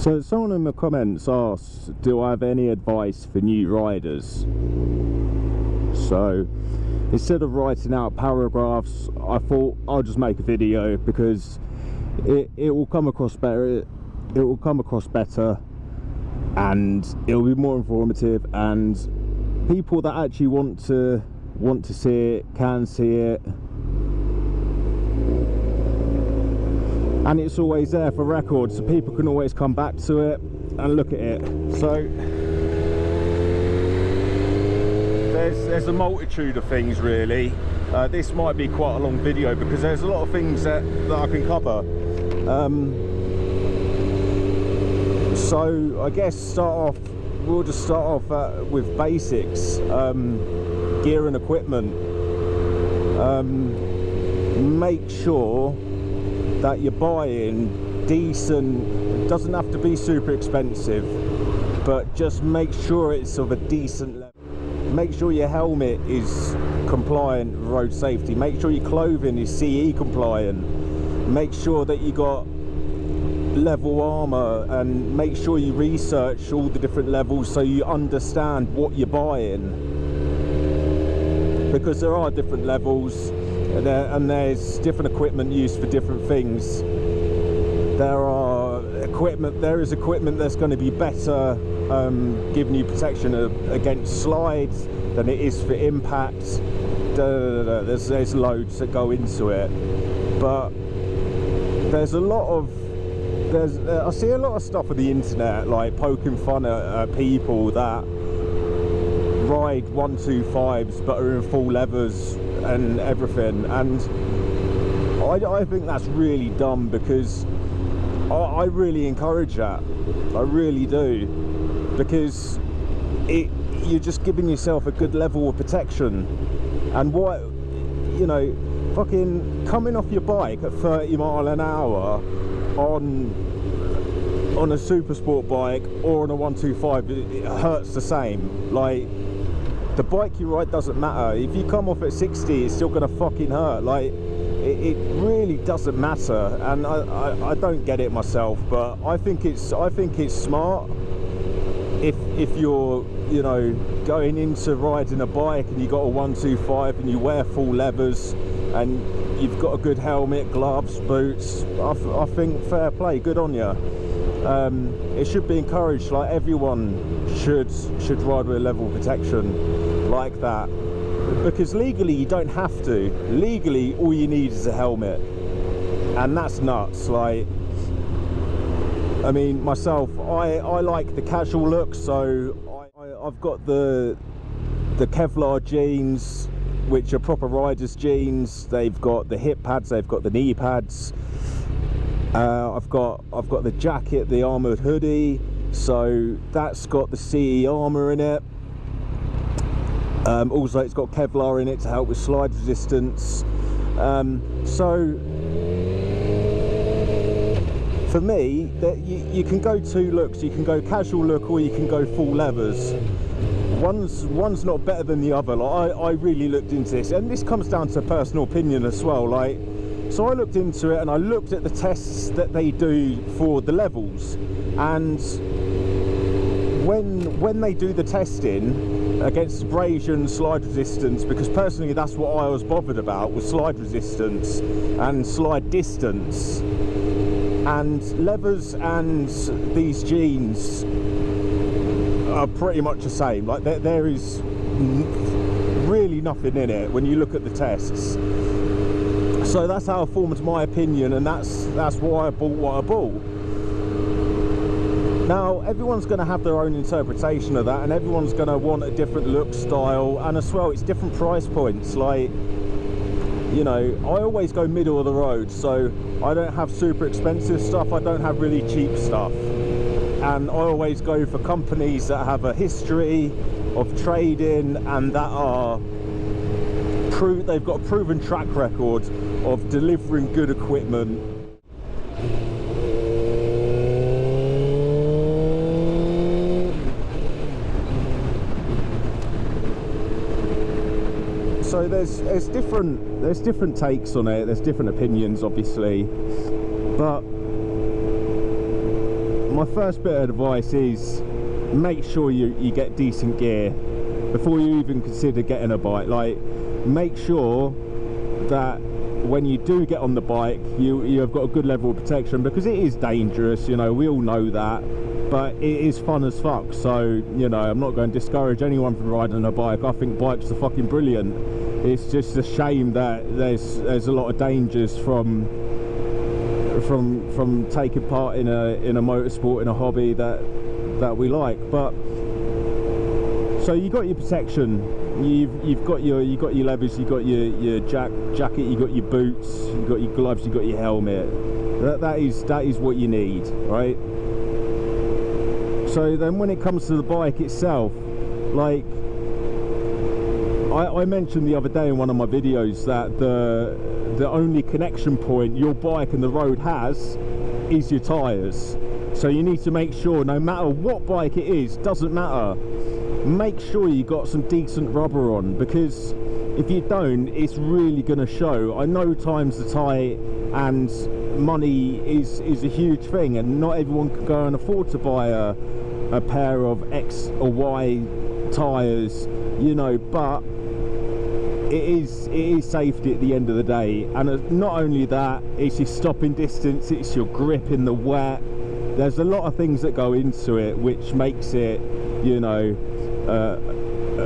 So someone in the comments asked, do I have any advice for new riders? So instead of writing out paragraphs, I thought I'll just make a video because it will come across better. It will come across better, and it will be more informative, and people that actually want to see it can see it. And it's always there for record, so people can always come back to it and look at it. So there's a multitude of things really. This might be quite a long video because there's a lot of things that I can cover. So I guess we'll just start off with basics. Gear and equipment. Make sure that you're buying decent. It doesn't have to be super expensive, but just make sure it's of a decent level. Make sure your helmet is compliant with road safety. Make sure your clothing is CE compliant. Make sure that you got level armor, and make sure you research all the different levels so you understand what you're buying, because there are different levels. And there's different equipment used for different things. There is equipment that's going to be better giving you protection against slides than it is for impact. There's loads that go into it, but there's a lot of I see a lot of stuff on the internet like poking fun at people that ride 125s but are in full leathers and everything, and I think that's really dumb, because I really encourage that. I really do, because you're just giving yourself a good level of protection. And what, you know, fucking coming off your bike at 30 mile an hour on a super sport bike or on a 125, it hurts the same. Like, the bike you ride doesn't matter. If you come off at 60, it's still gonna fucking hurt. Like, it really doesn't matter. And I don't get it myself, but I think it's smart if you're, you know, going into riding a bike and you got a 125 and you wear full leathers and you've got a good helmet, gloves, boots. I think fair play, good on you. It should be encouraged. Like, everyone should ride with a level of protection like that, because legally you don't have to. Legally all you need is a helmet, and that's nuts. Like, I mean, myself, I like the casual look, so I've got the Kevlar jeans, which are proper riders jeans. They've got the hip pads, they've got the knee pads. I've got the jacket, the armoured hoodie, so that's got the CE armour in it. Also, it's got Kevlar in it to help with slide resistance. So for me, you can go two looks. You can go casual look, or you can go full leathers. One's not better than the other. Like, I really looked into this, and this comes down to personal opinion as well. Like, so I looked into it and I looked at the tests that they do for the levels, and when they do the testing against abrasion, slide resistance, because personally that's what I was bothered about, was slide resistance and slide distance, and leathers and these jeans are pretty much the same. Like, there is really nothing in it when you look at the tests. So that's how I formed my opinion, and that's why I bought what I bought. Now, everyone's going to have their own interpretation of that, and everyone's going to want a different look, style, and as well, it's different price points. Like, you know, I always go middle of the road, so I don't have super expensive stuff, I don't have really cheap stuff, and I always go for companies that have a history of trading and that are they've got a proven track record of delivering good equipment. So there's different takes on it, there's different opinions obviously, but my first bit of advice is make sure you get decent gear before you even consider getting a bike. Like, make sure that when you do get on the bike, you've got a good level of protection, because it is dangerous, you know, we all know that, but it is fun as fuck. So, you know, I'm not going to discourage anyone from riding a bike. I think bikes are fucking brilliant. It's just a shame that there's a lot of dangers from taking part in a motorsport, in a hobby that we like. But so you got your protection, you've got your levers, you've got your jacket, you've got your boots, you've got your gloves, you've got your helmet. That is what you need, right? So then when it comes to the bike itself, like I mentioned the other day in one of my videos that the only connection point your bike and the road has is your tyres. So you need to make sure, no matter what bike it is, doesn't matter, make sure you got some decent rubber on, because if you don't, it's really going to show. I know times are tight and money is a huge thing, and not everyone can go and afford to buy a pair of X or Y tyres, you know, but it is safety at the end of the day. And not only that, it's your stopping distance, it's your grip in the wet. There's a lot of things that go into it which makes it, you know,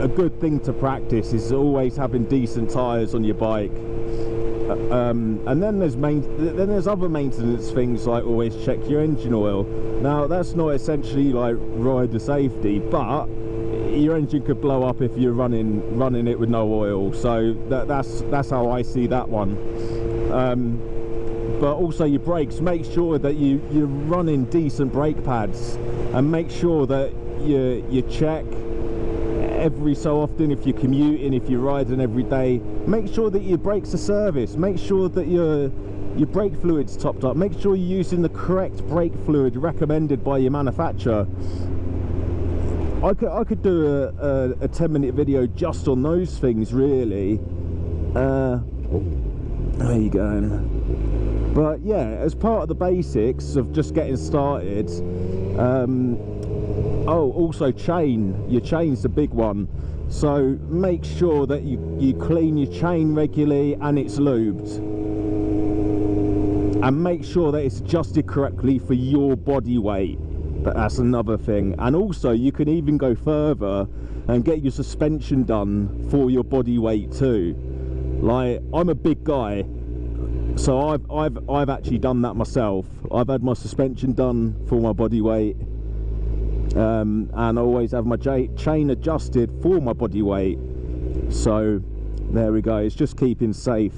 a good thing to practice is always having decent tyres on your bike. And then there's other maintenance things, like always check your engine oil. Now that's not essentially like rider safety, but your engine could blow up if you're running it with no oil. So that's how I see that one. But also your brakes, make sure that you're running decent brake pads, and make sure that you check every so often. If you're commuting, if you're riding every day, make sure that your brakes are serviced, make sure that your brake fluid's topped up, make sure you're using the correct brake fluid recommended by your manufacturer. I could do a 10-minute video just on those things, really. There you go. But yeah, as part of the basics of just getting started, oh, also your chain's a big one. So make sure that you clean your chain regularly and it's lubed, and make sure that it's adjusted correctly for your body weight. That's another thing. And also you can even go further and get your suspension done for your body weight too. Like, I'm a big guy, so I've actually done that myself. I've had my suspension done for my body weight, and I always have my chain adjusted for my body weight. So there we go, it's just keeping safe.